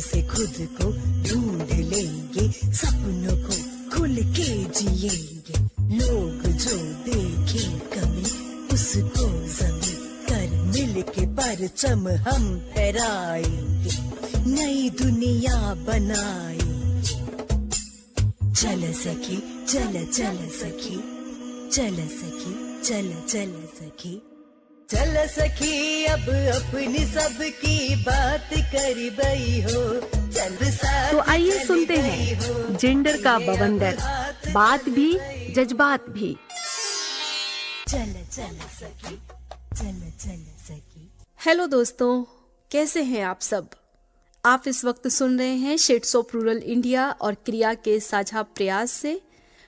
से खुद को ढूंढ लेंगे, सपनों को खुल के जिएंगे। लोग जो देखे कमी उसको जमी कर मिल के परचम हम फहराएंगे, नई दुनिया बनाएंगे। चल सखी चल चल सखी, चल सखी चल चल सखी, चल सखी अब अपनी सबकी बात करी बई हो, चल साथ। तो आइए सुनते हैं जेंडर का बवंडर, बात भी जज्बात भी। चल चल सखी, चल चल सखी। हेलो दोस्तों, कैसे हैं आप सब? आप इस वक्त सुन रहे हैं शेड्स ऑफ रूरल इंडिया और क्रिया के साझा प्रयास से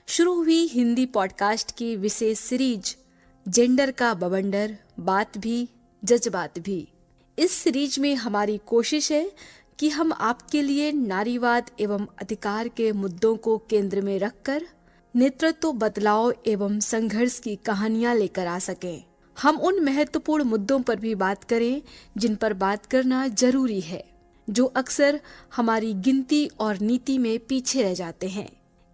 शुरू हुई हिंदी पॉडकास्ट की विशेष सीरीज जेंडर का बवंडर, बात भी जज्बात भी। इस सीरीज में हमारी कोशिश है कि हम आपके लिए नारीवाद एवं अधिकार के मुद्दों को केंद्र में रखकर नेतृत्व बदलाव एवं संघर्ष की कहानियां लेकर आ सकें। हम उन महत्वपूर्ण मुद्दों पर भी बात करें जिन पर बात करना जरूरी है, जो अक्सर हमारी गिनती और नीति में पीछे रह जाते हैं।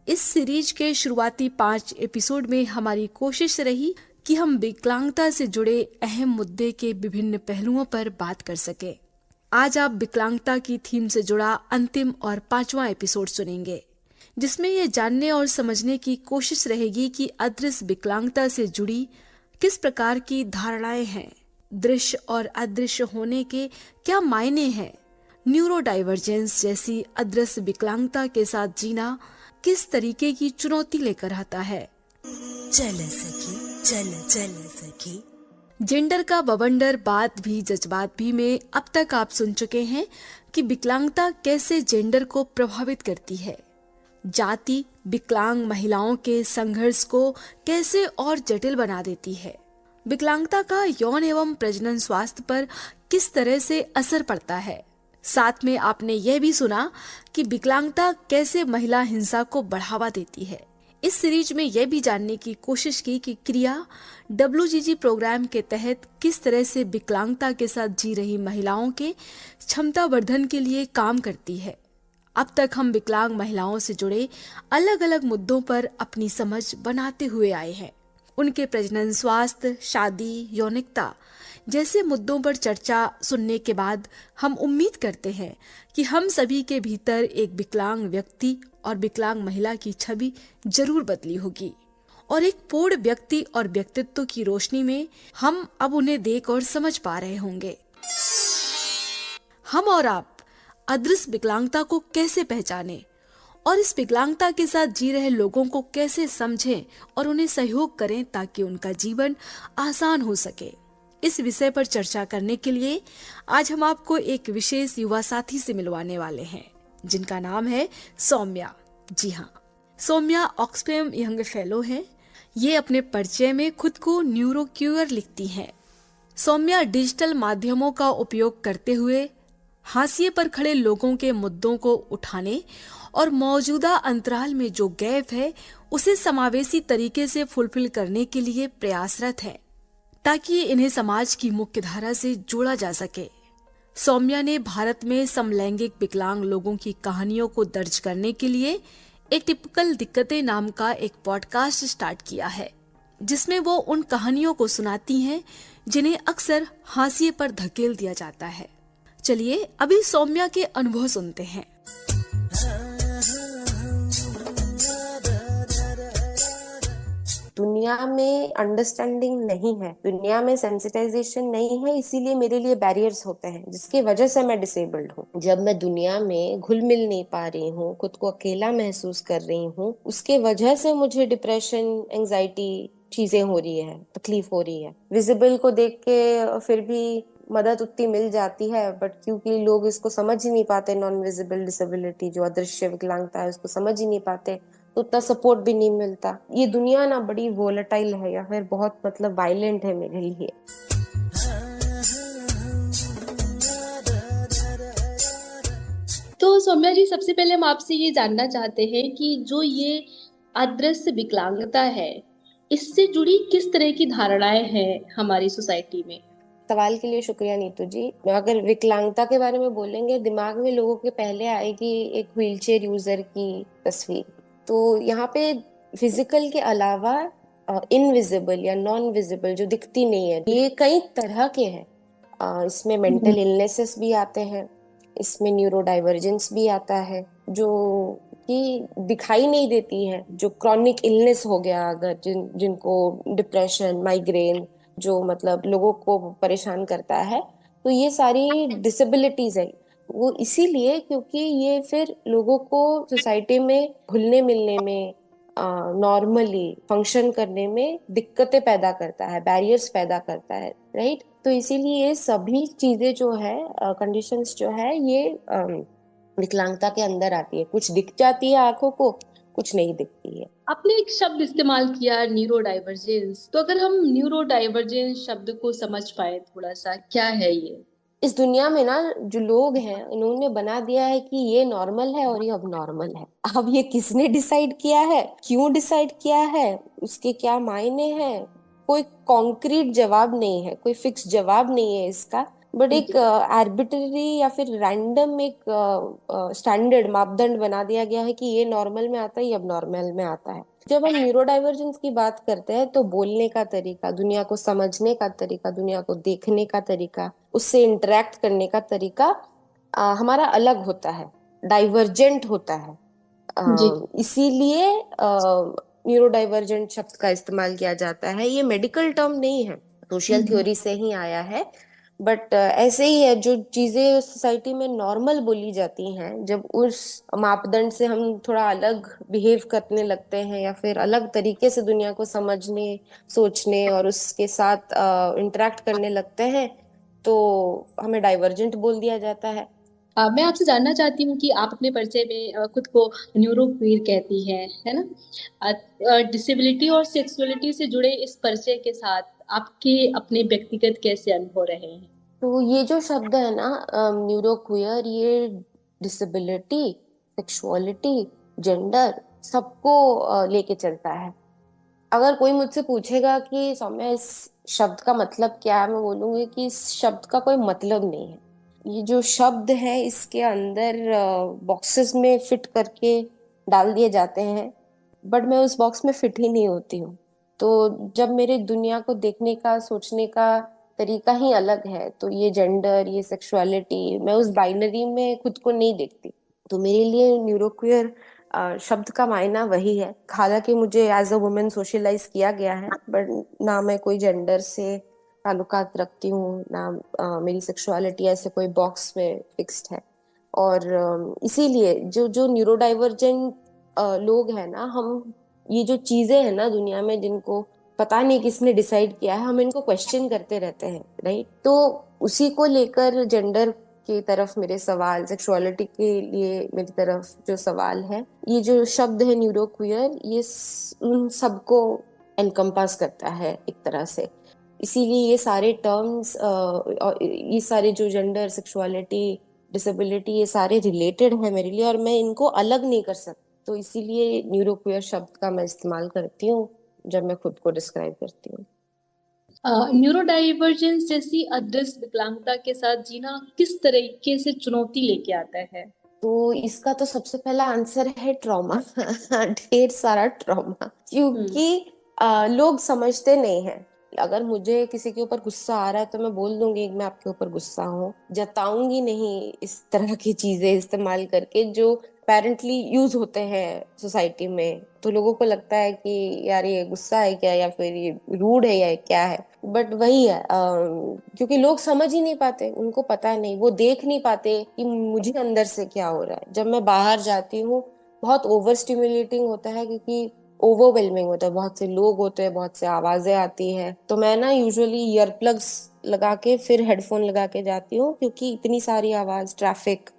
इस सीरीज के शुरुआती 5 एपिसोड में हमारी कोशिश रही कि हम विकलांगता से जुड़े अहम मुद्दे के विभिन्न पहलुओं पर बात कर सकें। आज आप विकलांगता की थीम से जुड़ा अंतिम और 5वां एपिसोड सुनेंगे, जिसमें ये जानने और समझने की कोशिश रहेगी कि अदृश्य विकलांगता से जुड़ी किस प्रकार की धारणाएं हैं, दृश्य और अदृश्य होने के क्या मायने हैं, न्यूरो डाइवर्जेंस जैसी अदृश्य विकलांगता के साथ जीना किस तरीके की चुनौती लेकर आता है। चल सखी चल चल सखी। जेंडर का बवंडर, बात भी जज्बात भी में अब तक आप सुन चुके हैं कि विकलांगता कैसे जेंडर को प्रभावित करती है, जाति विकलांग महिलाओं के संघर्ष को कैसे और जटिल बना देती है, विकलांगता का यौन एवं प्रजनन स्वास्थ्य पर किस तरह से असर पड़ता है। साथ में आपने यह भी सुना कि विकलांगता कैसे महिला हिंसा को बढ़ावा देती है। इस सीरीज में यह भी जानने की कोशिश की कि क्रिया WGG प्रोग्राम के तहत किस तरह से विकलांगता के साथ जी रही महिलाओं के क्षमता वर्धन के लिए काम करती है। अब तक हम विकलांग महिलाओं से जुड़े अलग अलग मुद्दों पर अपनी समझ बनाते हुए आए हैं। उनके प्रजनन स्वास्थ्य, शादी, यौनिकता जैसे मुद्दों पर चर्चा सुनने के बाद हम उम्मीद करते हैं कि हम सभी के भीतर एक विकलांग व्यक्ति और विकलांग महिला की छवि जरूर बदली होगी और एक पूर्ण व्यक्ति और व्यक्तित्व की रोशनी में हम अब उन्हें देख और समझ पा रहे होंगे। हम और आप अदृश्य विकलांगता को कैसे पहचानें और इस विकलांगता के साथ जी रहे लोगों को कैसे समझें और उन्हें सहयोग करें ताकि उनका जीवन आसान हो सके। इस विषय पर चर्चा करने के लिए आज हम आपको एक विशेष युवा साथी से मिलवाने वाले हैं, जिनका नाम है सौम्या। जी हाँ, सौम्या ऑक्सफैम यंग फेलो हैं। ये अपने परिचय में खुद को न्यूरोक्यूअर लिखती हैं। सौम्या डिजिटल माध्यमों का उपयोग करते हुए हाशिए पर खड़े लोगों के मुद्दों को उठाने और मौजूदा अंतराल में जो गैप है उसे समावेशी तरीके से फुलफिल करने के लिए प्रयासरत है, ताकि इन्हें समाज की मुख्य धारा से जोड़ा जा सके। सौम्या ने भारत में समलैंगिक विकलांग लोगों की कहानियों को दर्ज करने के लिए एक टिपिकल दिक्कतें नाम का एक पॉडकास्ट स्टार्ट किया है, जिसमें वो उन कहानियों को सुनाती हैं जिन्हें अक्सर हाशिए पर धकेल दिया जाता है। चलिए अभी सौम्या के अनुभव सुनते हैं। दुनिया में अंडरस्टैंडिंग नहीं है, दुनिया में सेंसिटाइजेशन नहीं है, इसीलिए मेरे लिए बैरियर्स होते हैं, जिसकी वजह से मैं डिसेबल्ड हूँ। जब मैं दुनिया में घुल मिल नहीं पा रही हूँ, खुद को अकेला महसूस कर रही हूँ, उसके वजह से मुझे डिप्रेशन, एंजाइटी चीजें हो रही है, तकलीफ हो रही है। विजिबल को देख के फिर भी मदद उतनी मिल जाती है, बट क्योंकि लोग इसको समझ ही नहीं पाते, नॉन विजिबल डिसेबिलिटी जो अदृश्य विकलांगता है उसको समझ ही नहीं पाते, तो उतना सपोर्ट भी नहीं मिलता। ये दुनिया ना बड़ी वोलेटाइल है या फिर बहुत वायलेंट है मेरे लिए। तो सौम्या जी, सबसे पहले हम आपसे ये जानना चाहते हैं कि जो ये अदृश्य विकलांगता है, इससे जुड़ी किस तरह की धारणाएं हैं हमारी सोसाइटी में? सवाल के लिए शुक्रिया नीतू जी। अगर विकलांगता के बारे में बोलेंगे, दिमाग में लोगों के पहले आएगी एक व्हीलचेयर यूजर की तस्वीर। तो यहाँ पे फिजिकल के अलावा इनविजिबल या नॉन विजिबल जो दिखती नहीं है, ये कई तरह के हैं। इसमें मेंटल इलनेसेस भी आते हैं, इसमें न्यूरो डाइवर्जेंस भी आता है, जो कि दिखाई नहीं देती है, जो क्रॉनिक इलनेस हो गया, अगर जिनको डिप्रेशन, माइग्रेन, जो मतलब लोगों को परेशान करता है, तो ये सारी डिसेबिलिटीज है। वो इसीलिए क्योंकि ये फिर लोगों को सोसाइटी में घुलने मिलने में, नॉर्मली फंक्शन करने में दिक्कतें पैदा करता है, बैरियर्स पैदा करता है, राइट। तो इसीलिए ये सभी चीजें जो है, कंडीशंस जो है, ये विकलांगता के अंदर आती है। कुछ दिख जाती है आंखों को, कुछ नहीं दिखती है। आपने एक शब्द इस्तेमाल किया न्यूरो डाइवर्जेंस, तो अगर हम न्यूरो डाइवर्जेंस शब्द को समझ पाए थोड़ा सा, क्या है ये? इस दुनिया में ना जो लोग हैं, उन्होंने बना दिया है कि ये नॉर्मल है और ये अब नॉर्मल है। अब ये किसने डिसाइड किया है, क्यों डिसाइड किया है, उसके क्या मायने हैं, कोई कॉन्क्रीट जवाब नहीं है, कोई फिक्स जवाब नहीं है इसका। बट एक आर्बिट्ररी या फिर रैंडम एक स्टैंडर्ड मापदंड बना दिया गया है कि ये नॉर्मल में आता है, ये अब नॉर्मल में आता है। जब हम न्यूरो डाइवर्जेंस की बात करते हैं तो बोलने का तरीका, दुनिया को समझने का तरीका, दुनिया को देखने का तरीका, उससे इंटरेक्ट करने का तरीका हमारा अलग होता है, डाइवर्जेंट होता है। जी। इसीलिए न्यूरो डाइवर्जेंट शब्द का इस्तेमाल किया जाता है। ये मेडिकल टर्म नहीं है, सोशल थ्योरी से ही आया है। बट ऐसे ही है, जो चीजें सोसाइटी में नॉर्मल बोली जाती हैं, जब उस मापदंड से हम थोड़ा अलग बिहेव करने लगते हैं या फिर अलग तरीके से दुनिया को समझने, सोचने और उसके साथ इंटरेक्ट करने लगते हैं, तो हमें डाइवर्जेंट बोल दिया जाता है। मैं आपसे जानना चाहती हूँ कि आप अपने परिचय में खुद को न्यूरो क्वीर कहती हैं, है ना? डिसेबिलिटी और सेक्सुअलिटी से जुड़े इस परिचय के साथ आपके अपने व्यक्तिगत कैसे अनुभव रहे हैं? तो ये जो शब्द है ना, न्यूरो क्वियर, ये डिसेबिलिटी, सेक्सुअलिटी, जेंडर सबको लेके चलता है। अगर कोई मुझसे पूछेगा कि सौम्या इस शब्द का मतलब क्या है, मैं बोलूंगी कि इस शब्द का कोई मतलब नहीं है। ये जो शब्द है, इसके अंदर बॉक्सेस में फिट करके डाल दिए जाते हैं, बट मैं उस बॉक्स में फिट ही नहीं होती हूँ। तो जब मेरे दुनिया को देखने का, सोचने का तरीका ही अलग है, तो ये जेंडर, ये सेक्सुअलिटी, मैं उस बाइनरी में खुद को नहीं देखती। तो मेरे लिए न्यूरोक्वियर शब्द का मायना वही है। हालांकि मुझे एज अ वुमेन सोशलाइज किया गया है, बट ना मैं कोई जेंडर से ताल्लुकात रखती हूँ, ना मेरी सेक्सुअलिटी ऐसे कोई बॉक्स में फिक्स्ड है। और इसीलिए जो जो न्यूरो डाइवर्जेंट लोग हैं ना, हम ये जो चीजें हैं ना दुनिया में, जिनको पता नहीं किसने डिसाइड किया है, हम इनको क्वेश्चन करते रहते हैं, राइट। तो उसी को लेकर जेंडर की तरफ मेरे सवाल, सेक्सुअलिटी के लिए मेरी तरफ जो सवाल है, ये जो शब्द है न्यूरो क्वियर, ये उन सबको एनकम्पास करता है एक तरह से। इसीलिए ये सारे टर्म्स, ये सारे जो जेंडर, सेक्सुअलिटी, डिसेबिलिटी, ये सारे रिलेटेड है मेरे लिए, और मैं इनको अलग नहीं कर सकती। तो इसीलिए न्यूरो क्वियर शब्द का मैं इस्तेमाल करती हूँ जब मैं खुद को डिस्क्राइब करती हूँ। न्यूरो डाइवर्जेंस जैसी अदृश्य विकलांगता के साथ जीना किस तरीके से चुनौती लेके आता है? तो इसका तो सबसे पहला आंसर है ट्रॉमा। ढेर सारा ट्रॉमा, क्योंकि लोग समझते नहीं हैं। अगर मुझे किसी के ऊपर गुस्सा आ रहा है तो मैं बोल दूंगी कि मैं आपके ऊपर गुस्सा हूँ, जताऊंगी नहीं इस तरह की चीजें इस्तेमाल करके जो अपेरेंटली यूज होते हैं सोसाइटी में। तो लोगों को लगता है कि यार ये गुस्सा है क्या, या फिर ये रूड है, या क्या है। बट वही है, क्योंकि लोग समझ ही नहीं पाते, उनको पता नहीं, वो देख नहीं पाते कि मुझे अंदर से क्या हो रहा है। जब मैं बाहर जाती हूँ, बहुत ओवर स्टिमुलेटिंग होता है, क्योंकि ओवरवेलमिंग होता है, बहुत से लोग होते हैं, बहुत से आवाजें आती है। तो मैं ना यूजुअली ईयर प्लग्स लगा के फिर हेडफोन लगा के जाती हूँ, क्योंकि इतनी सारी आवाज, ट्रैफिक,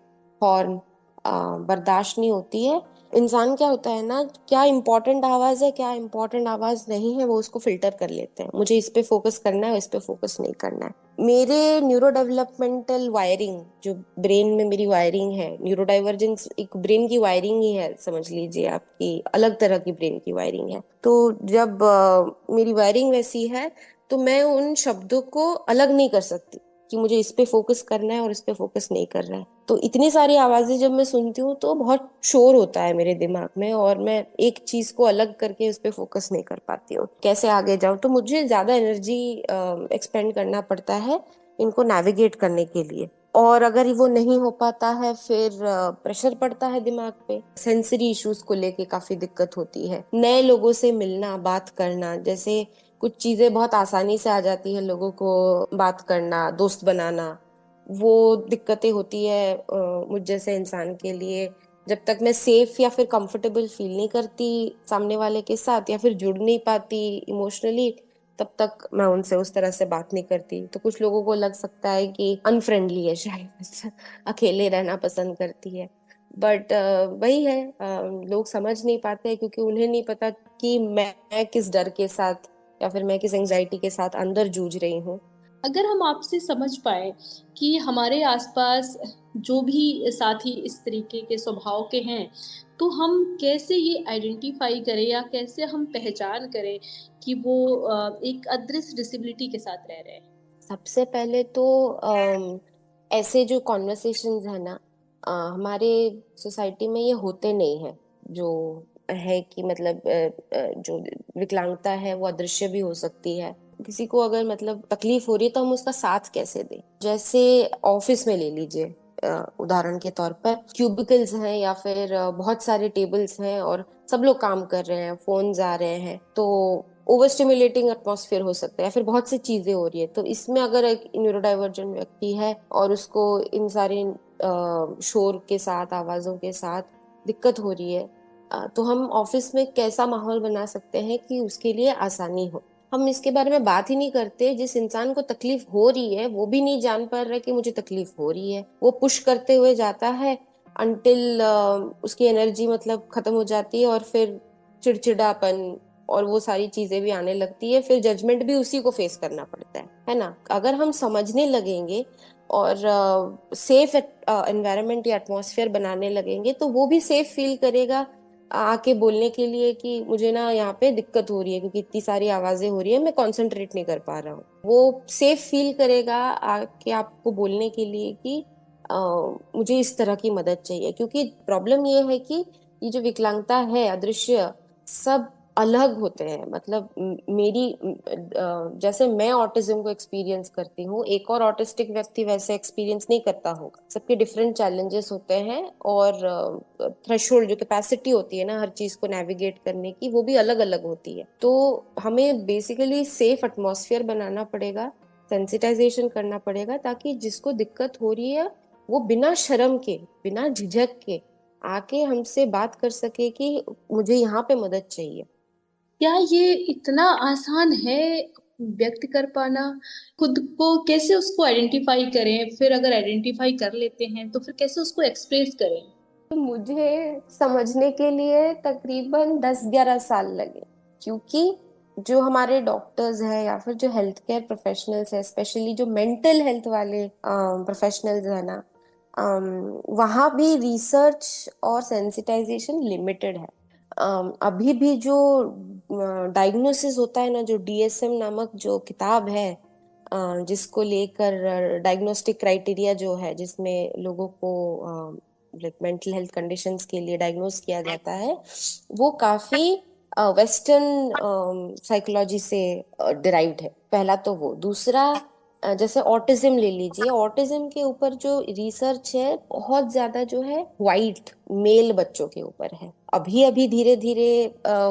हॉर्न बर्दाश्त नहीं होती है। इंसान क्या होता है ना, क्या इम्पोर्टेंट आवाज है, क्या इम्पोर्टेंट आवाज नहीं है, वो उसको फिल्टर कर लेते हैं। मुझे इस पे फोकस करना है, इस पे फोकस नहीं करना है। मेरे न्यूरो डेवलपमेंटल वायरिंग, जो ब्रेन में मेरी वायरिंग है, न्यूरो डाइवर्जेंस एक ब्रेन की वायरिंग ही है, समझ लीजिए, आपकी अलग तरह की ब्रेन की वायरिंग है। तो जब मेरी वायरिंग वैसी है, तो मैं उन शब्दों को अलग नहीं कर सकती कि मुझे इस पे फोकस करना है और इस पे फोकस नहीं करना है। तो इतनी सारी आवाजें जब मैं सुनती हूँ तो बहुत शोर होता है मेरे दिमाग में, और मैं एक चीज को अलग करके उस पे फोकस नहीं कर पाती हूँ, कैसे आगे जाऊँ। तो मुझे ज्यादा एनर्जी एक्सपेंड करना पड़ता है इनको नेविगेट करने के लिए। और अगर वो नहीं हो पाता है फिर प्रेशर पड़ता है दिमाग पे। सेंसरी इश्यूज को लेके काफी दिक्कत होती है। नए लोगों से मिलना, बात करना, जैसे कुछ चीजें बहुत आसानी से आ जाती है लोगों को, बात करना, दोस्त बनाना, वो दिक्कतें होती है मुझ जैसे इंसान के लिए। जब तक मैं सेफ या फिर कंफर्टेबल फील नहीं करती सामने वाले के साथ, या फिर जुड़ नहीं पाती इमोशनली, तब तक मैं उनसे उस तरह से बात नहीं करती। तो कुछ लोगों को लग सकता है कि अनफ्रेंडली है शायद, अकेले रहना पसंद करती है। बट वही है, लोग समझ नहीं पाते क्योंकि उन्हें नहीं पता कि मैं किस डर के साथ या फिर मैं किस एंजाइटी के साथ अंदर जूझ रही हूँ। अगर हम आपसे समझ पाए कि हमारे आसपास जो भी साथी इस तरीके के स्वभाव के हैं, तो हम कैसे ये आइडेंटिफाई करें या कैसे हम पहचान करें कि वो एक अदृश्य डिसेबिलिटी के साथ रह रहे हैं? सबसे पहले तो ऐसे जो कॉन्वर्सेशंस है ना, हमारे सोसाइटी में ये होते नहीं है। जो है कि मतलब जो विकलांगता है वो अदृश्य भी हो सकती है। किसी को अगर मतलब तकलीफ हो रही है तो हम उसका साथ कैसे दें। जैसे ऑफिस में ले लीजिए, उदाहरण के तौर पर क्यूबिकल्स हैं या फिर बहुत सारे टेबल्स हैं और सब लोग काम कर रहे हैं, फोन्स आ रहे हैं, तो ओवर स्टिमुलेटिंग एटमॉस्फेयर हो सकता है, या फिर बहुत सी चीजें हो रही है। तो इसमें अगर एक न्यूरोडाइवर्जेंट व्यक्ति है और उसको इन सारे शोर के साथ, आवाजों के साथ दिक्कत हो रही है, तो हम ऑफिस में कैसा माहौल बना सकते हैं कि उसके लिए आसानी हो। हम इसके बारे में बात ही नहीं करते। जिस इंसान को तकलीफ हो रही है वो भी नहीं जान पा रहा कि मुझे तकलीफ हो रही है, वो पुश करते हुए जाता है अनटिल उसकी एनर्जी मतलब खत्म हो जाती है, और फिर चिड़चिड़ापन और वो सारी चीजें भी आने लगती है। फिर जजमेंट भी उसी को फेस करना पड़ता है ना। अगर हम समझने लगेंगे और सेफ एनवायरनमेंट या एटमॉस्फेयर बनाने लगेंगे तो वो भी सेफ फील करेगा आके बोलने के लिए कि मुझे ना यहाँ पे दिक्कत हो रही है क्योंकि इतनी सारी आवाजें हो रही है, मैं कंसंट्रेट नहीं कर पा रहा हूँ। वो सेफ फील करेगा आके आपको बोलने के लिए कि मुझे इस तरह की मदद चाहिए। क्योंकि प्रॉब्लम ये है कि ये जो विकलांगता है, अदृश्य, सब अलग होते हैं। मतलब मेरी जैसे मैं ऑटिज्म को एक्सपीरियंस करती हूँ, एक और ऑटिस्टिक व्यक्ति वैसे एक्सपीरियंस नहीं करता होगा। सबके डिफरेंट चैलेंजेस होते हैं, और थ्रेशोल्ड जो कैपेसिटी होती है ना हर चीज को नेविगेट करने की, वो भी अलग अलग होती है। तो हमें बेसिकली सेफ एटमॉस्फेयर बनाना पड़ेगा, सेंसिटाइजेशन करना पड़ेगा, ताकि जिसको दिक्कत हो रही है वो बिना शर्म के, बिना झिझक के आके हमसे बात कर सके कि मुझे यहाँ पे मदद चाहिए। क्या ये इतना आसान है व्यक्त कर पाना? खुद को कैसे उसको आइडेंटिफाई करें, फिर अगर आइडेंटिफाई कर लेते हैं तो फिर कैसे उसको एक्सप्रेस करें? तो मुझे समझने के लिए तकरीबन 10-11 साल लगे, क्योंकि जो हमारे डॉक्टर्स हैं या फिर जो हेल्थ केयर प्रोफेशनल्स हैं, स्पेशली जो मेंटल हेल्थ वाले प्रोफेशनल्स हैं ना, वहाँ भी रिसर्च और सेंसिटाइजेशन लिमिटेड है। अभी भी जो डायग्नोसिस होता है ना, जो डीएसएम नामक जो किताब है, जिसको लेकर डायग्नोस्टिक क्राइटेरिया जो है, जिसमें लोगों को लाइक मेंटल हेल्थ कंडीशंस के लिए डायग्नोस किया जाता है, वो काफी वेस्टर्न साइकोलॉजी से डिराइव्ड है। पहला तो वो। दूसरा, जैसे ऑटिज्म ले लीजिए, ऑटिज्म के ऊपर जो रिसर्च है बहुत ज्यादा जो है वाइट मेल बच्चों के ऊपर है। अभी अभी धीरे धीरे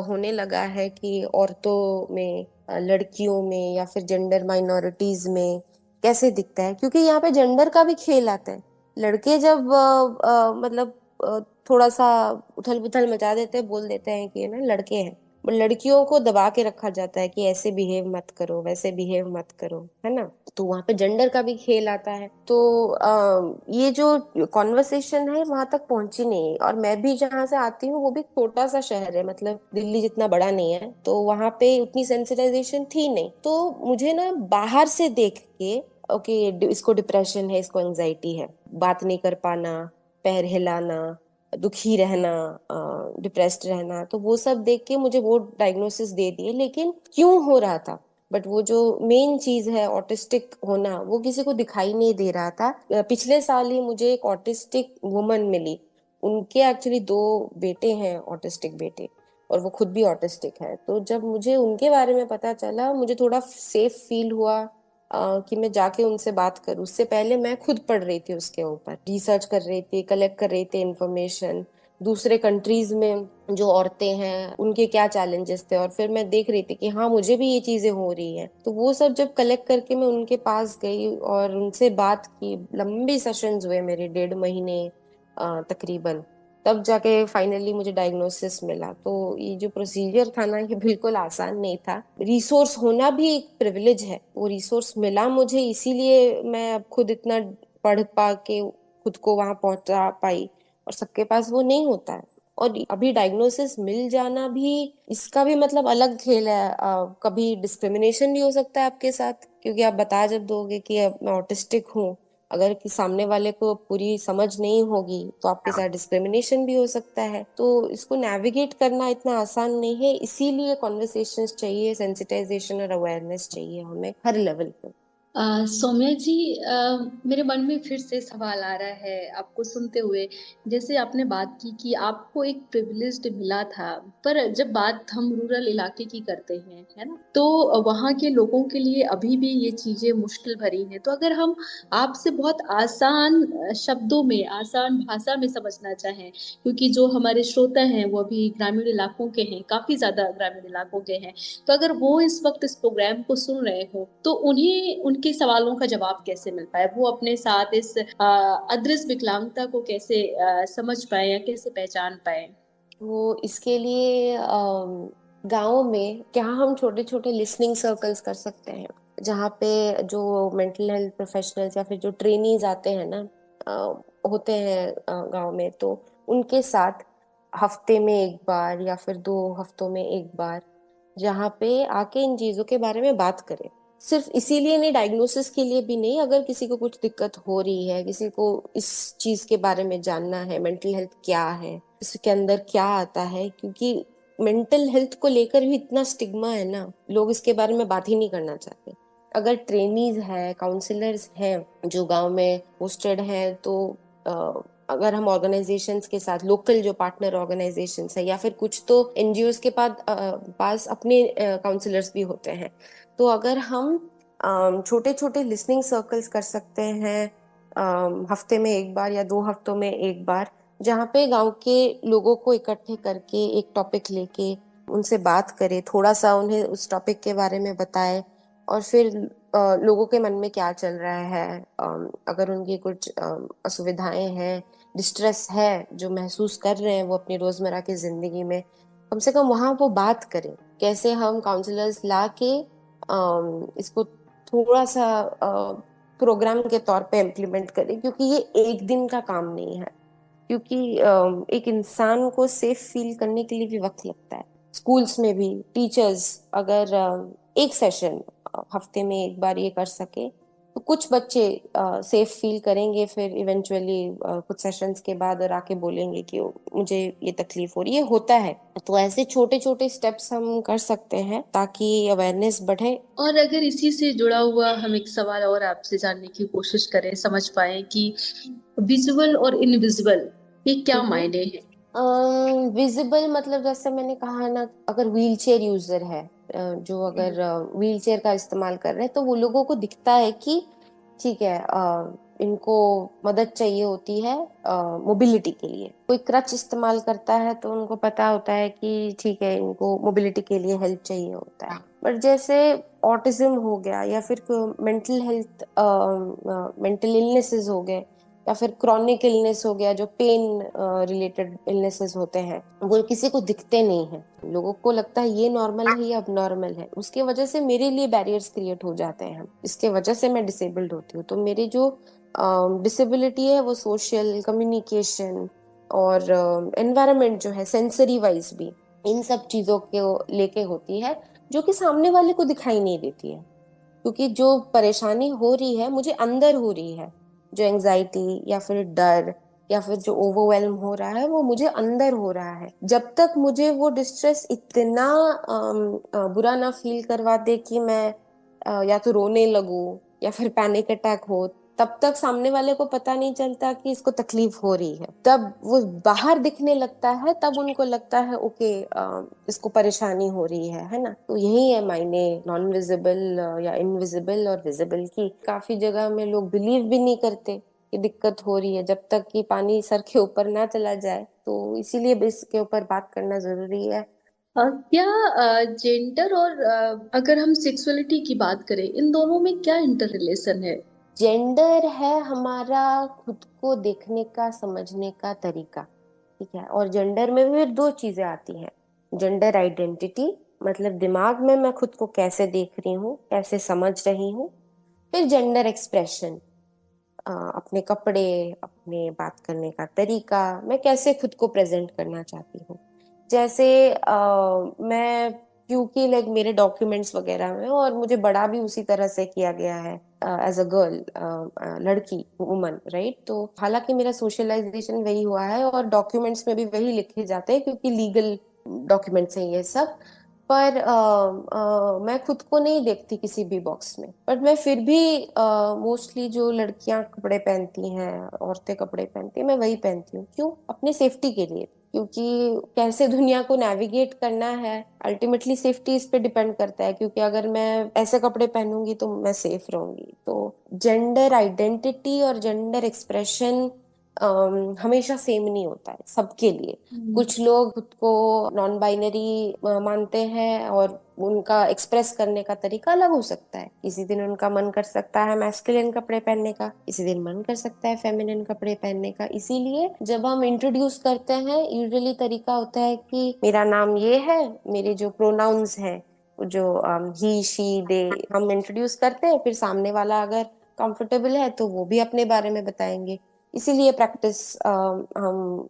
होने लगा है कि औरतों में, लड़कियों में या फिर जेंडर माइनॉरिटीज में कैसे दिखता है, क्योंकि यहाँ पे जेंडर का भी खेल आता है। लड़के जब मतलब थोड़ा सा उथल पुथल मचा देते हैं, बोल देते हैं कि ये ना लड़के हैं, बट लड़कियों को दबा के रखा जाता है कि ऐसे बिहेव मत करो, वैसे बिहेव मत करो, है ना। तो वहां पे जेंडर का भी खेल आता है। तो ये जो कॉन्वर्सेशन है वहां तक पहुंची नहीं। और मैं भी जहाँ से आती हूँ वो भी छोटा सा शहर है, मतलब दिल्ली जितना बड़ा नहीं है, तो वहां पे उतनी सेंसिटाइजेशन थी नहीं। तो मुझे ना बाहर से देख के, ओके इसको डिप्रेशन है, इसको एंजाइटी है, बात नहीं कर पाना, पैर हिलाना, दुखी रहना, डिप्रेस्ड रहना, तो वो सब देख के मुझे वो डायग्नोसिस दे दिए। लेकिन क्यों हो रहा था, बट वो जो मेन चीज है ऑटिस्टिक होना, वो किसी को दिखाई नहीं दे रहा था। पिछले साल ही मुझे एक ऑटिस्टिक वुमन मिली। उनके एक्चुअली 2 बेटे हैं, ऑटिस्टिक बेटे, और वो खुद भी ऑटिस्टिक है। तो जब मुझे उनके बारे में पता चला, मुझे थोड़ा सेफ फील हुआ कि मैं जाके उनसे बात करूं। उससे पहले मैं खुद पढ़ रही थी, उसके ऊपर रिसर्च कर रही थी, कलेक्ट कर रही थी इंफॉर्मेशन, दूसरे कंट्रीज में जो औरतें हैं उनके क्या चैलेंजेस थे, और फिर मैं देख रही थी कि हाँ मुझे भी ये चीजें हो रही हैं। तो वो सब जब कलेक्ट करके मैं उनके पास गई और उनसे बात की, लंबे सेशंस हुए मेरे, 1.5 महीने तकरीबन, तब जाके फाइनली मुझे डायग्नोसिस मिला। तो ये जो प्रोसीजर था ना, ये बिल्कुल आसान नहीं था। रिसोर्स होना भी एक प्रिविलेज है, वो रिसोर्स मिला मुझे, इसीलिए मैं अब खुद इतना पढ़ पा के खुद को वहां पहुंचा पाई, और सबके पास वो नहीं होता है। और अभी डायग्नोसिस मिल जाना भी, इसका भी मतलब अलग खेल है। कभी डिस्क्रिमिनेशन भी हो सकता है आपके साथ, क्योंकि आप बता जब दोगे कि अब मैं ऑटिस्टिक हूँ, अगर कि सामने वाले को पूरी समझ नहीं होगी तो आपके साथ डिस्क्रिमिनेशन भी हो सकता है। तो इसको नेविगेट करना इतना आसान नहीं है, इसीलिए कॉन्वर्सेशंस चाहिए, सेंसिटाइजेशन और अवेयरनेस चाहिए हमें हर लेवल पे। सौम्या जी, मेरे मन में फिर से सवाल आ रहा है आपको सुनते हुए। जैसे आपने बात की कि आपको एक प्रिविलेज्ड मिला था, पर जब बात हम रूरल इलाके की करते हैं, है ना, तो वहाँ के लोगों के लिए अभी भी ये चीजें मुश्किल भरी हैं। तो अगर हम आपसे बहुत आसान शब्दों में, आसान भाषा में समझना चाहें, क्योंकि जो हमारे श्रोता हैं वो अभी ग्रामीण इलाकों के हैं, काफी ज्यादा ग्रामीण इलाकों के हैं, तो अगर वो इस वक्त इस प्रोग्राम को सुन रहे हो, तो उन्हें उनके सवालों का जवाब कैसे मिल पाए, वो अपने साथ इस अदृश्य विकलांगता को कैसे समझ पाए या कैसे पहचान पाए? वो इसके लिए गाँव में क्या हम छोटे छोटे लिसनिंग सर्कल्स कर सकते हैं, जहाँ पे जो मेंटल हेल्थ प्रोफेशनल्स या फिर जो ट्रेनीज आते हैं ना, होते हैं गांव में, तो उनके साथ हफ्ते में एक बार या फिर 2 हफ्तों में एक बार, जहाँ पे आके इन चीजों के बारे में बात करें। सिर्फ इसीलिए नहीं, डायग्नोसिस के लिए भी नहीं, अगर किसी को कुछ दिक्कत हो रही है, किसी को इस चीज के बारे में जानना है, मेंटल हेल्थ क्या है, इसके अंदर क्या आता है, क्योंकि मेंटल हेल्थ को लेकर भी इतना स्टिग्मा है ना, लोग इसके बारे में बात ही नहीं करना चाहते। अगर ट्रेनीज है, काउंसलर्स हैं जो गांव में पोस्टेड हैं, तो अगर हम ऑर्गेनाइजेशंस के साथ, लोकल जो पार्टनर ऑर्गेनाइजेशंस है, या फिर कुछ तो एनजीओस के पास अपने काउंसलर्स भी होते हैं, तो अगर हम छोटे छोटे लिसनिंग सर्कल्स कर सकते हैं, हफ्ते में एक बार या 2 हफ्तों में एक बार, जहाँ पे गांव के लोगों को इकट्ठे करके एक टॉपिक लेके उनसे बात करें, थोड़ा सा उन्हें उस टॉपिक के बारे में बताएं, और फिर लोगों के मन में क्या चल रहा है, अगर उनकी कुछ असुविधाएं हैं, डिस्ट्रेस है जो महसूस कर रहे हैं वो अपनी रोजमर्रा की जिंदगी में, कम से कम वहां वो बात करें। कैसे हम काउंसलर्स ला के इसको थोड़ा सा प्रोग्राम के तौर पे इम्प्लीमेंट करें, क्योंकि ये एक दिन का काम नहीं है। क्योंकि एक इंसान को सेफ फील करने के लिए भी वक्त लगता है। स्कूल्स में भी टीचर्स अगर एक सेशन हफ्ते में एक बार ये कर सके, तो कुछ बच्चे सेफ फील करेंगे, फिर इवेंचुअली कुछ सेशंस के बाद और आके बोलेंगे कि मुझे ये तकलीफ हो रही है, होता है। तो ऐसे छोटे छोटे स्टेप्स हम कर सकते हैं ताकि अवेयरनेस बढ़े। और अगर इसी से जुड़ा हुआ हम एक सवाल और आपसे जानने की कोशिश करें, समझ पाए कि विजुअल और इनविजिबल ये क्या मायने हैं? विजिबल मतलब जैसे मैंने कहा ना, अगर व्हील चेयर यूजर है, जो अगर व्हील चेयर का इस्तेमाल कर रहे हैं, तो वो लोगों को दिखता है कि ठीक है, इनको मदद चाहिए होती है मोबिलिटी के लिए। कोई क्रच इस्तेमाल करता है तो उनको पता होता है कि ठीक है, इनको मोबिलिटी के लिए हेल्प चाहिए होता है। बट जैसे ऑटिज्म हो गया, या फिर मेंटल हेल्थ, मेंटल इलनेसेस हो गए, या फिर क्रॉनिक इलनेस हो गया, जो पेन रिलेटेड इलनेसेस होते हैं, वो किसी को दिखते नहीं है। लोगों को लगता है ये नॉर्मल है, ये अब नॉर्मल है। उसके वजह से मेरे लिए बैरियर्स क्रिएट हो जाते हैं, इसके वजह से मैं डिसेबल्ड होती हूँ। तो मेरी जो डिसेबिलिटी है वो सोशल, कम्युनिकेशन और एनवायरनमेंट जो है, सेंसरी वाइज भी, इन सब चीजों को लेके होती है, जो कि सामने वाले को दिखाई नहीं देती है। क्योंकि जो परेशानी हो रही है मुझे अंदर हो रही है, जो एंजाइटी या फिर डर या फिर जो ओवरवेल्म हो रहा है वो मुझे अंदर हो रहा है। जब तक मुझे वो डिस्ट्रेस इतना बुरा ना फील करवा दे कि मैं या तो रोने लगूं या फिर पैनिक अटैक हो, तब तक सामने वाले को पता नहीं चलता कि इसको तकलीफ हो रही है। तब वो बाहर दिखने लगता है, तब उनको लगता है ओके इसको परेशानी हो रही है ना। तो यही है मायने नॉन विजिबल या इनविजिबल और विजिबल की। काफी जगह में लोग बिलीव भी नहीं करते कि दिक्कत हो रही है जब तक कि पानी सर के ऊपर ना चला जाए। तो इसीलिए भी इसके ऊपर बात करना जरूरी है। क्या जेंडर और अगर हम सेक्सुअलिटी की बात करें, इन दोनों में क्या इंटर रिलेशन है? जेंडर है हमारा खुद को देखने का, समझने का तरीका, ठीक है। और जेंडर में भी दो चीजें आती हैं। जेंडर आइडेंटिटी, मतलब दिमाग में मैं खुद को कैसे देख रही हूँ, कैसे समझ रही हूँ। फिर जेंडर एक्सप्रेशन, अपने कपड़े, अपने बात करने का तरीका, मैं कैसे खुद को प्रेजेंट करना चाहती हूँ। जैसे मैं, क्योंकि लाइक मेरे डॉक्यूमेंट्स वगैरह में, और मुझे बड़ा भी उसी तरह से किया गया है एज अ गर्ल, लड़की, वुमन, राइट। तो हालांकि मेरा सोशलाइजेशन वही हुआ है और डॉक्यूमेंट्स में भी वही लिखे जाते हैं क्योंकि लीगल डॉक्यूमेंट्स हैं ये सब। पर मैं खुद को नहीं देखती किसी भी बॉक्स में। बट मैं फिर भी मोस्टली जो लड़कियां कपड़े पहनती हैं, औरतें कपड़े पहनती हैं, मैं वही पहनती हूँ। क्यों? अपनी सेफ्टी के लिए। क्योंकि कैसे दुनिया को नेविगेट करना है, अल्टीमेटली सेफ्टी इस पे डिपेंड करता है। क्योंकि अगर मैं ऐसे कपड़े पहनूंगी तो मैं सेफ रहूंगी। तो जेंडर आइडेंटिटी और जेंडर एक्सप्रेशन हमेशा सेम नहीं होता है सबके लिए। कुछ लोग खुद को नॉन बाइनरी मानते हैं और उनका एक्सप्रेस करने का तरीका अलग हो सकता है। किसी दिन उनका मन कर सकता है मैस्कुलिन कपड़े पहनने का, किसी दिन मन कर सकता है फेमिनिन कपड़े पहनने का। इसीलिए जब हम इंट्रोड्यूस करते हैं, यूजुअली तरीका होता है कि मेरा नाम ये है, मेरे जो प्रोनाउंस हैं, जो ही शी दे, हम इंट्रोड्यूस करते हैं। फिर सामने वाला अगर कंफर्टेबल है तो वो भी अपने बारे में बताएंगे। इसीलिए प्रैक्टिस हम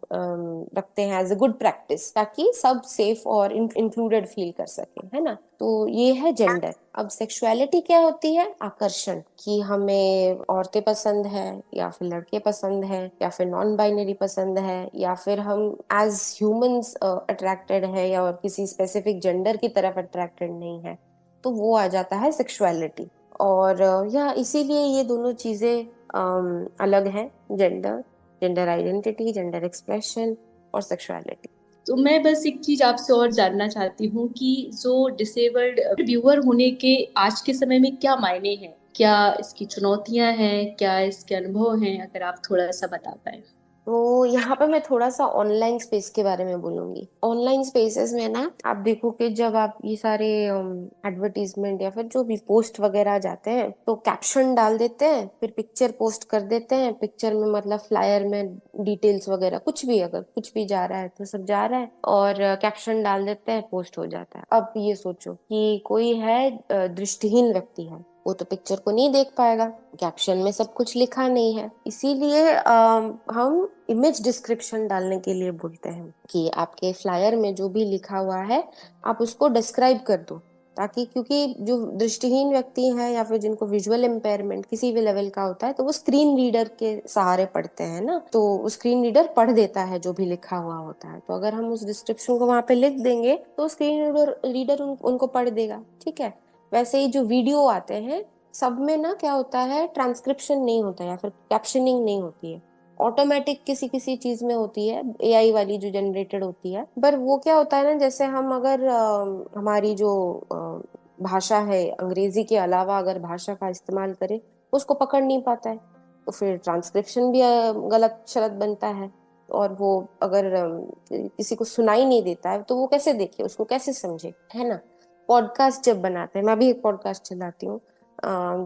रखते हैं एज अ गुड प्रैक्टिस, ताकि सब सेफ और इंक्लूडेड फील कर सके, है ना। तो ये है जेंडर। अब सेक्सुअलिटी क्या होती है? आकर्षण, कि हमें औरतें पसंद है या फिर लड़के पसंद है या फिर नॉन बाइनरी पसंद है, या फिर हम एज ह्यूमंस अट्रैक्टेड है या और किसी स्पेसिफिक जेंडर की तरफ अट्रैक्टेड नहीं है। तो वो आ जाता है सेक्सुअलिटी। और या इसीलिए ये दोनों चीजें अलग है। Gender, gender identity, gender expression और सेक्सुअलिटी। तो मैं बस एक चीज आपसे और जानना चाहती हूँ कि जो डिसेबल्ड व्यूअर होने के आज के समय में क्या मायने हैं, क्या इसकी चुनौतियां हैं, क्या इसके अनुभव हैं, अगर आप थोड़ा सा बता पाए। तो यहाँ पे मैं थोड़ा सा ऑनलाइन स्पेस के बारे में बोलूंगी। ऑनलाइन स्पेसेस में ना आप देखो कि जब आप ये सारे एडवर्टीजमेंट या फिर जो भी पोस्ट वगैरह जाते हैं तो कैप्शन डाल देते हैं, फिर पिक्चर पोस्ट कर देते हैं। पिक्चर में मतलब फ्लायर में डिटेल्स वगैरह कुछ भी, अगर कुछ भी जा रहा है तो सब जा रहा है, और कैप्शन डाल देते हैं, पोस्ट हो जाता है। अब ये सोचो कि कोई है दृष्टिहीन व्यक्ति है, वो तो पिक्चर को नहीं देख पाएगा, कैप्शन में सब कुछ लिखा नहीं है। इसीलिए हम इमेज डिस्क्रिप्शन डालने के लिए बोलते हैं कि आपके फ्लायर में जो भी लिखा हुआ है आप उसको डिस्क्राइब कर दो, ताकि, क्योंकि जो दृष्टिहीन व्यक्ति है या फिर जिनको विजुअल इम्पेयरमेंट किसी भी लेवल का होता है तो वो स्क्रीन रीडर के सहारे पढ़ते हैं ना। तो वो स्क्रीन रीडर पढ़ देता है जो भी लिखा हुआ होता है। तो अगर हम उस डिस्क्रिप्शन को वहां पे लिख देंगे तो स्क्रीन रीडर उनको पढ़ देगा, ठीक है। वैसे ही जो वीडियो आते हैं सब में ना क्या होता है, ट्रांसक्रिप्शन नहीं होता या फिर कैप्शनिंग नहीं होती है, ऑटोमेटिक किसी किसी चीज में होती है, एआई वाली जो जनरेटेड होती है। पर वो क्या होता है ना, जैसे हम अगर हमारी जो भाषा है अंग्रेजी के अलावा अगर भाषा का इस्तेमाल करें, उसको पकड़ नहीं पाता है, तो फिर ट्रांसक्रिप्शन भी गलत शलत बनता है। और वो अगर किसी को सुनाई नहीं देता है तो वो कैसे देखे, उसको कैसे समझे, है ना। पॉडकास्ट जब बनाते हैं, मैं भी एक पॉडकास्ट चलाती हूँ,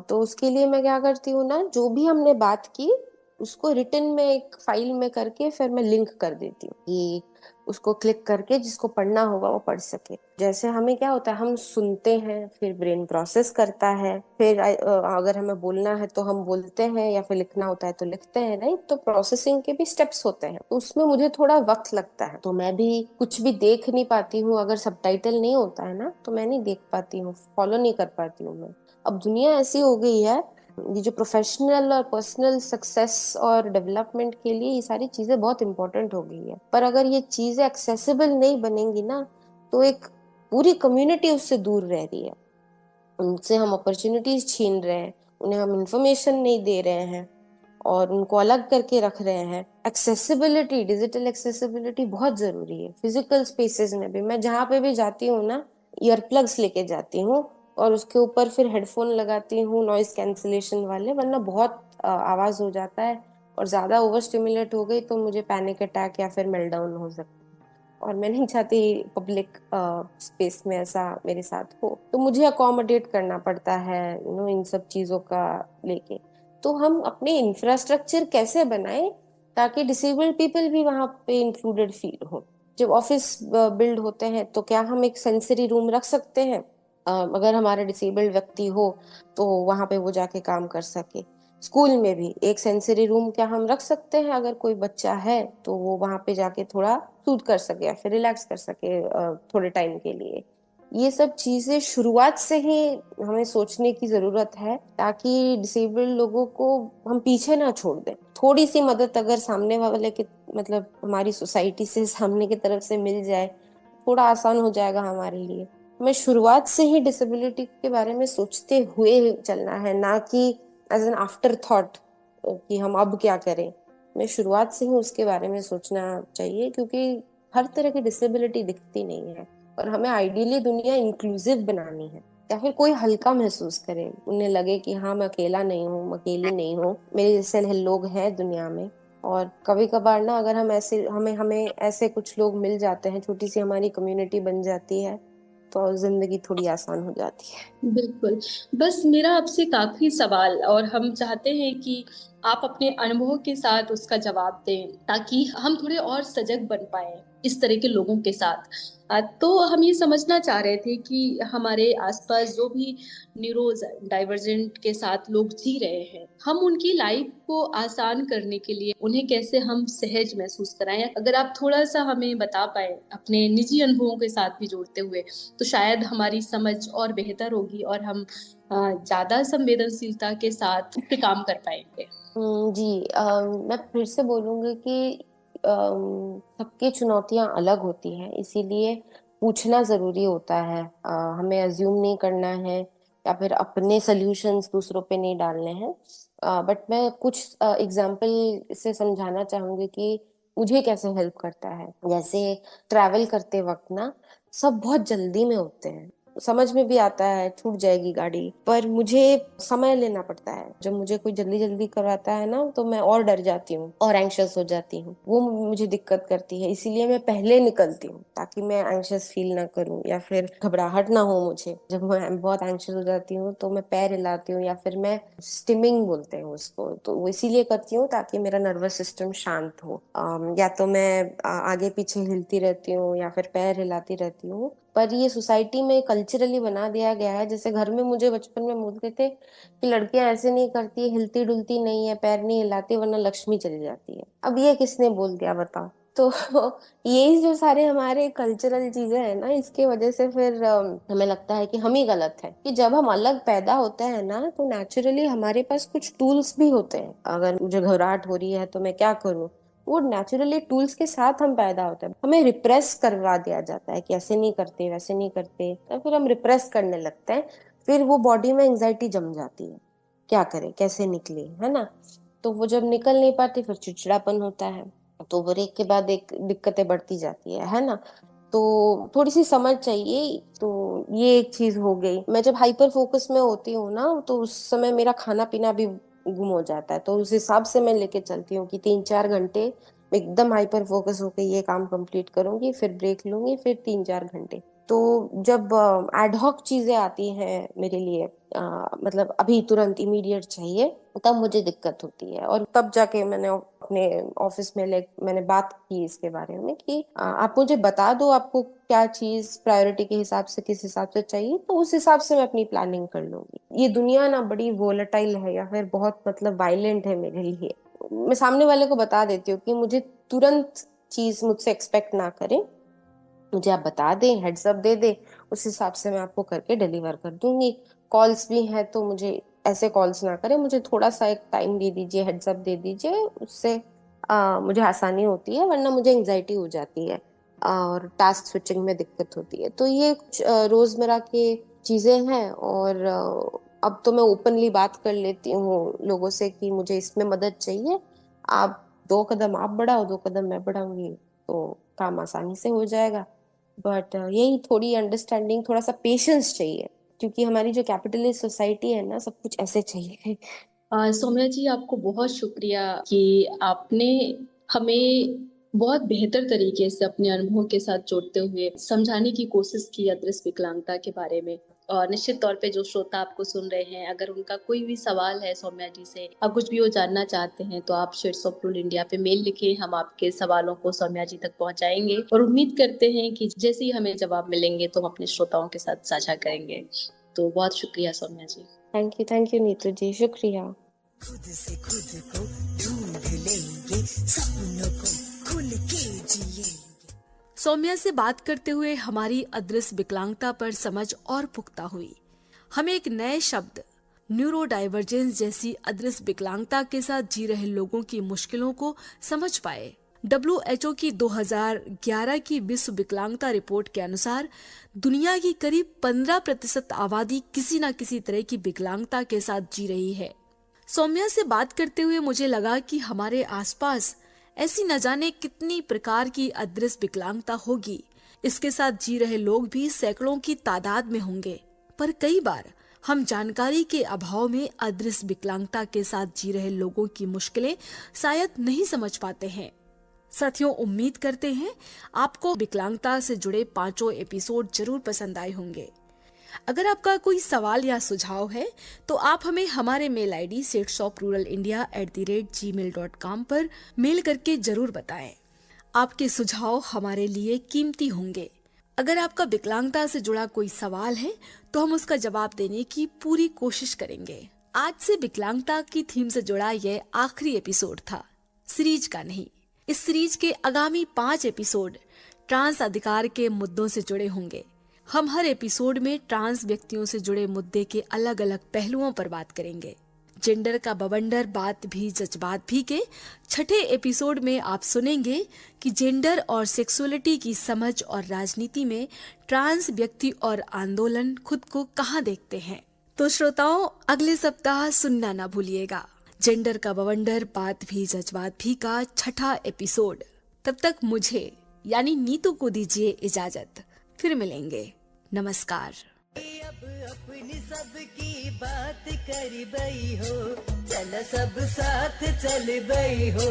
तो उसके लिए मैं क्या करती हूँ ना, जो भी हमने बात की उसको रिटन में एक फाइल में करके फिर मैं लिंक कर देती हूँ कि उसको क्लिक करके जिसको पढ़ना होगा वो पढ़ सके। जैसे हमें क्या होता है, हम सुनते हैं, फिर ब्रेन प्रोसेस करता है, फिर अगर हमें बोलना है तो हम बोलते हैं, या फिर लिखना होता है तो लिखते हैं, राइट। तो प्रोसेसिंग के भी स्टेप्स होते हैं, तो उसमें मुझे थोड़ा वक्त लगता है। तो मैं भी कुछ भी देख नहीं पाती हूँ, अगर सबटाइटल नहीं होता है ना तो मैं नहीं देख पाती हूँ, फॉलो नहीं कर पाती हूँ मैं। अब दुनिया ऐसी हो गई है ये जो प्रोफेशनल और पर्सनल सक्सेस और डेवलपमेंट के लिए ये सारी चीजें बहुत इंपॉर्टेंट हो गई है, पर अगर ये चीजें एक्सेसिबल नहीं बनेंगी ना, तो एक पूरी कम्युनिटी उससे दूर रह रही है। उनसे हम अपॉर्चुनिटीज छीन रहे हैं, उन्हें हम इंफॉर्मेशन नहीं दे रहे हैं और उनको अलग करके रख रहे हैं। एक्सेसिबिलिटी, डिजिटल एक्सेसिबिलिटी बहुत जरूरी है। फिजिकल स्पेसेस में भी मैं जहाँ पे भी जाती हूँ ना, ईयर प्लग्स लेके जाती हूँ और उसके ऊपर फिर हेडफोन लगाती हूँ नॉइस कैंसिलेशन वाले, वरना बहुत आवाज हो जाता है और ज्यादा ओवर स्टिमुलेट हो गई तो मुझे पैनिक अटैक या फिर मेल्टडाउन हो सकता है। और मैं नहीं चाहती पब्लिक स्पेस में ऐसा मेरे साथ हो, तो मुझे अकोमोडेट करना पड़ता है इन सब चीजों का लेके। तो हम अपने इंफ्रास्ट्रक्चर कैसे बनाएं ताकि डिसेबल्ड पीपल भी वहां पे इंक्लूडेड फील हो। जब ऑफिस बिल्ड होते हैं तो क्या हम एक सेंसरी रूम रख सकते हैं, अगर हमारा डिसेबल्ड व्यक्ति हो तो वहां पे वो जाके काम कर सके। स्कूल में भी एक सेंसरी रूम क्या हम रख सकते हैं, अगर कोई बच्चा है तो वो वहां पे जाके थोड़ा सूद कर सके या फिर रिलैक्स कर सके थोड़े टाइम के लिए। ये सब चीजें शुरुआत से ही हमें सोचने की जरूरत है ताकि डिसेबल्ड लोगों को हम पीछे ना छोड़ दें। थोड़ी सी मदद अगर सामने वाले के मतलब हमारी सोसाइटी से, सामने की तरफ से मिल जाए, थोड़ा आसान हो जाएगा हमारे लिए। हमें शुरुआत से ही डिसेबिलिटी के बारे में सोचते हुए चलना है, ना कि एज एन आफ्टर थॉट कि हम अब क्या करें। हमें शुरुआत से ही उसके बारे में सोचना चाहिए, क्योंकि हर तरह की डिसेबिलिटी दिखती नहीं है और हमें आइडियली दुनिया इंक्लूसिव बनानी है, या फिर कोई हल्का महसूस करे, उन्हें लगे कि हाँ मैं अकेला नहीं हूँ, मैं अकेली नहीं हूँ, मेरे जैसे लोग हैं दुनिया में। और कभी कभार ना अगर हम ऐसे हमें हमें ऐसे कुछ लोग मिल जाते हैं, छोटी सी हमारी कम्युनिटी बन जाती है, तो जिंदगी थोड़ी आसान हो जाती है। बिल्कुल। बस मेरा आपसे एक आखिरी सवाल, और हम चाहते हैं कि आप अपने अनुभव के साथ उसका जवाब दें ताकि हम थोड़े और सजग बन पाए इस तरह के लोगों के साथ। तो हम ये समझना चाह रहे थे कि हमारे आसपास जो भी न्यूरोज डाइवर्जेंट के साथ लोग जी रहे हैं, हम उनकी लाइफ को आसान करने के लिए उन्हें कैसे हम सहज महसूस कराएं। अगर आप थोड़ा सा हमें बता पाए अपने निजी अनुभवों के साथ भी जोड़ते हुए, तो शायद हमारी समझ और बेहतर होगी और हम ज्यादा संवेदनशीलता के साथ उस पे काम कर पाएंगे। जी, मैं फिर से बोलूंगी कि सबकी चुनौतियां अलग होती हैं, इसीलिए पूछना जरूरी होता है। हमें अज्यूम नहीं करना है या फिर अपने सॉल्यूशंस दूसरों पे नहीं डालने हैं। बट मैं कुछ एग्जाम्पल से समझाना चाहूंगी कि मुझे कैसे हेल्प करता है। जैसे ट्रैवल करते वक्त ना सब बहुत जल्दी में होते हैं, समझ में भी आता है छूट जाएगी गाड़ी, पर मुझे समय लेना पड़ता है। जब मुझे कोई जल्दी जल्दी करवाता है ना, तो मैं और डर जाती हूँ और एंग्शियस हो जाती हूँ, वो मुझे दिक्कत करती है। इसीलिए मैं पहले निकलती हूँ ताकि मैं एंग्शियस फील ना करूँ या फिर घबराहट ना हो मुझे। जब मैं बहुत एंग्शियस हो जाती हूँ तो मैं पैर हिलाती हूँ या फिर मैं स्टिमिंग बोलते हैं उसको, तो वो इसीलिए करती हूँ ताकि मेरा नर्वस सिस्टम शांत हो। या तो मैं आगे पीछे हिलती रहती हूँ या फिर पैर हिलाती रहती हूँ। पर ये सोसाइटी में कल्चरली बना दिया गया है। जैसे घर में मुझे बचपन में बोलते थे कि लड़कियां ऐसे नहीं करती, हिलती डुलती नहीं है, पैर नहीं हिलाती वरना लक्ष्मी चली जाती है। अब ये किसने बोल दिया बताओ। तो यही जो सारे हमारे कल्चरल चीजें हैं ना, इसके वजह से फिर हमें लगता है कि हम ही गलत है। कि जब हम अलग पैदा होते हैं ना, तो नेचुरली हमारे पास कुछ टूल्स भी होते हैं। अगर मुझे घबराहट हो रही है तो मैं क्या करूँ, वो नेचुरली टूल्स के साथ हम पैदा होते हैं। हमें रिप्रेस करवा दिया जाता है कि ऐसे नहीं करते, वैसे नहीं करते, या फिर हम रिप्रेस करने लगते हैं। फिर वो बॉडी में एंजाइटी जम जाती है, क्या करें कैसे निकले, है ना। तो वो जब निकल नहीं पाती फिर चिड़चिड़ापन होता है, तो वो एक के बाद एक दिक्कतें बढ़ती जाती है ना। तो थोड़ी सी समझ चाहिए। तो ये एक चीज हो गई। मैं जब हाइपर फोकस में होती हूँ ना, तो उस समय मेरा खाना पीना भी गुम हो जाता है। तो उस हिसाब से मैं लेके चलती हूँ कि 3-4 घंटे मैं एकदम हाइपर फोकस होकर ये काम कंप्लीट करूंगी, फिर ब्रेक लूंगी, फिर 3-4 घंटे। तो जब एडहॉक चीजें आती हैं मेरे लिए, मतलब अभी तुरंत इमीडिएट चाहिए, तब मुझे दिक्कत होती है। और तब जाके मैंने अपने ऑफिस में मैंने बात की इसके बारे में कि आप मुझे बता दो आपको क्या चीज प्रायोरिटी के हिसाब से किस हिसाब से चाहिए, तो उस हिसाब से मैं अपनी प्लानिंग कर लूंगी। ये दुनिया ना बड़ी वोलेटाइल है या फिर बहुत मतलब वायलेंट है मेरे लिए। मैं सामने वाले को बता देती हूँ कि मुझे तुरंत चीज मुझसे एक्सपेक्ट ना करें, मुझे आप बता दें, हेड्स अप दे दे, उस हिसाब से मैं आपको करके डिलीवर कर दूंगी। कॉल्स भी हैं तो मुझे ऐसे कॉल्स ना करें, मुझे थोड़ा सा एक टाइम दे दीजिए, हेड्स अप दे दीजिए, उससे मुझे आसानी होती है, वरना मुझे एंग्जाइटी हो जाती है और टास्क स्विचिंग में दिक्कत होती है। तो ये कुछ रोजमर्रा के चीजें हैं, और अब तो मैं ओपनली बात कर लेती हूँ लोगों से कि मुझे इसमें मदद चाहिए, आप 2 कदम आप बढ़ाओ, 2 कदम मैं बढ़ाऊंगी, तो काम आसानी से हो जाएगा। बट यही थोड़ी अंडरस्टैंडिंग, थोड़ा सा पेशेंस चाहिए, क्योंकि हमारी जो कैपिटलिस्ट सोसाइटी है ना, सब कुछ ऐसे चाहिए। सौम्या जी, आपको बहुत शुक्रिया कि आपने हमें बहुत बेहतर तरीके से अपने अनुभव के साथ जोड़ते हुए समझाने की कोशिश की अदृश्य विकलांगता के बारे में। और निश्चित तौर पे जो श्रोता आपको सुन रहे हैं, अगर उनका कोई भी सवाल है सौम्या जी से, आप कुछ भी वो जानना चाहते हैं, तो आप शेड्स ऑफ रूरल इंडिया पे मेल लिखें, हम आपके सवालों को सौम्या जी तक पहुंचाएंगे और उम्मीद करते हैं कि जैसे ही हमें जवाब मिलेंगे तो हम अपने श्रोताओं के साथ साझा करेंगे। तो बहुत शुक्रिया सौम्या जी। थैंक यू नीतू जी, शुक्रिया। खुद से खुद को ढूंढ लेंगे, सपनों को खुल के जिएंगे। सौम्या से बात करते हुए हमारी अदृश्य विकलांगता पर समझ और पुख्ता हुई। हमें एक नए शब्द न्यूरो डाइवर्जेंस जैसी अदृश्य विकलांगता के साथ जी रहे लोगों की मुश्किलों को समझ पाए। WHO की 2011 की विश्व विकलांगता रिपोर्ट के अनुसार दुनिया की करीब 15% आबादी किसी न किसी तरह की विकलांगता के साथ जी रही है। सौम्या से बात करते हुए मुझे लगा कि हमारे आसपास ऐसी न जाने कितनी प्रकार की अदृश्य विकलांगता होगी। इसके साथ जी रहे लोग भी सैकड़ों की तादाद में होंगे, पर कई बार हम जानकारी के अभाव में अदृश्य विकलांगता के साथ जी रहे लोगों की मुश्किलें शायद नहीं समझ पाते हैं। साथियों, उम्मीद करते हैं आपको विकलांगता से जुड़े 5 एपिसोड जरूर पसंद आए होंगे। अगर आपका कोई सवाल या सुझाव है तो आप हमें हमारे मेल ID shadesofruralindia@gmail.com पर मेल करके जरूर बताएं। आपके सुझाव हमारे लिए कीमती होंगे। अगर आपका विकलांगता से जुड़ा कोई सवाल है तो हम उसका जवाब देने की पूरी कोशिश करेंगे। आज से विकलांगता की थीम से जुड़ा यह आखिरी एपिसोड था, सीरीज का नहीं। इस सीरीज के आगामी 5 एपिसोड ट्रांस अधिकार के मुद्दों से जुड़े होंगे। हम हर एपिसोड में ट्रांस व्यक्तियों से जुड़े मुद्दे के अलग अलग पहलुओं पर बात करेंगे। जेंडर का बवंडर बात भी जज्बात भी के 6ठे एपिसोड में आप सुनेंगे कि जेंडर और सेक्सुअलिटी की समझ और राजनीति में ट्रांस व्यक्ति और आंदोलन खुद को कहां देखते हैं। तो श्रोताओं, अगले सप्ताह सुनना ना भूलिएगा जेंडर का बवंडर बात भी जज्बात भी का 6ठा एपिसोड। तब तक मुझे यानी नीतू को दीजिए इजाजत, फिर मिलेंगे। नमस्कार। अब अपनी सबकी बात कर बई हो, चल सब साथ चल बई हो,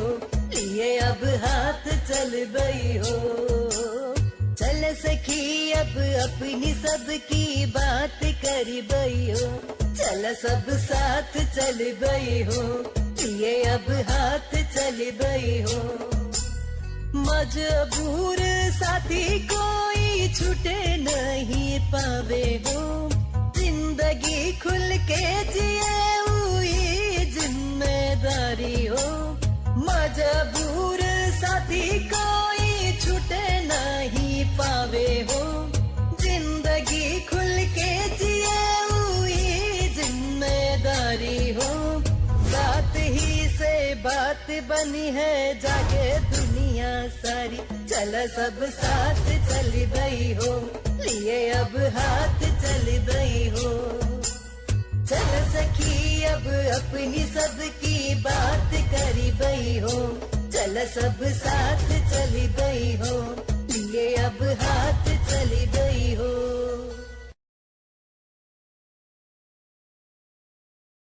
लिए अब हाथ चल बई हो। चल सखी अब अपनी सबकी बात कर बई हो, चल सब साथ चल बई हो, लिए अब हाथ चल बई हो। मजबूर साथी कोई छूटे नहीं पावे हो, जिंदगी खुल के जिए हुई जिम्मेदारी हो। मजबूर साथी कोई छूटे नहीं पावे हो, जिंदगी खुल के जिए हुई जिम्मेदारी हो। बात ही से बात बनी है जागे दुनिया सारी, चल सब साथ चल बई हो, लिए अब हाथ चल बई हो। चल सखी अब अपनी सबकी बात करी बई हो, चल सब साथ चल बई हो, लिए अब हाथ चल बई